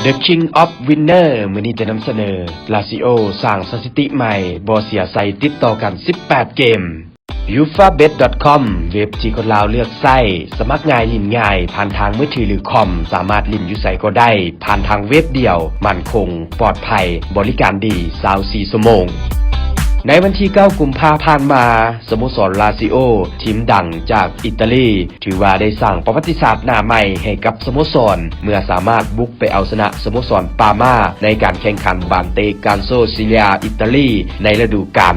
The King of Winner มื้อนี้จะนำเสนอลาซิโอสร้างสถิติใหม่บ่เสียใส่ติดต่อกัน18เกม ufabet.com เว็บที่คนลาวเลือกใช้สมัครง่ายลิ้นง่ายผ่านทางมือถือหรือคอมสามารถลิ้นอยู่ไสก็ได้ผ่านทางเว็บเดียวมั่นคงปลอดภัยบริการดี24ชั่วโมงในวันที่9กุมภาพันธ์มาสโมสรลาซิโอทีมดังจากอิตาลีถือว่าได้สร้างประวัติศาสตร์หน้าใหม่ให้กับสโมสรเมื่อสามารถบุกไปเอาชนะสโมสรปาม่าในการแข่งขันบานเตการโซซิเลียอิตาลีในฤดูกาล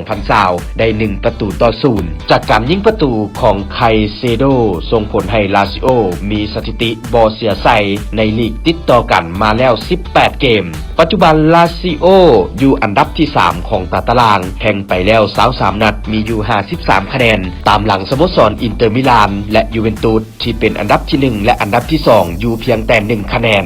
2019-2020 ได้1ประตูต่อ0จากการยิงประตูของไคเซโดส่งผลให้ลาซิโอมีสถิติบ่เสียใส่ในลีกติดต่อกันมาแล้ว18เกมปัจจุบันลาซิโออยู่อันดับที่3ของตารางแข่งไปแล้ว23นัดมีอยู่53คะแนนตามหลังสโมสรอินเตอร์มิลานและยูเวนตุสที่เป็นอันดับที่1และอันดับที่2อยู่เพียงแต่1คะแนน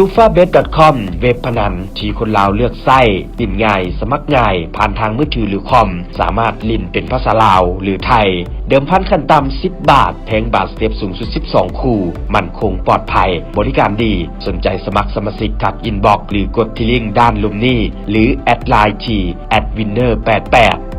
ufabet.com เว็บพนันที่คนลาวเลือกใช้ลิ้นง่ายสมัครง่ายผ่านทางมือถือหรือคอมสามารถลิ้นเป็นภาษาลาวหรือไทยเดิมพันขั้นต่ำ10บาทแทงบาทสเต็ปสูงสุด12คู่มั่นคงปลอดภัยบริการดีสนใจสมัครสมาชิกทักอินบ็อกซ์หรือกดที่ลิงก์ด้านลุ่มนี้หรือแอดไลน์ที่ @winner88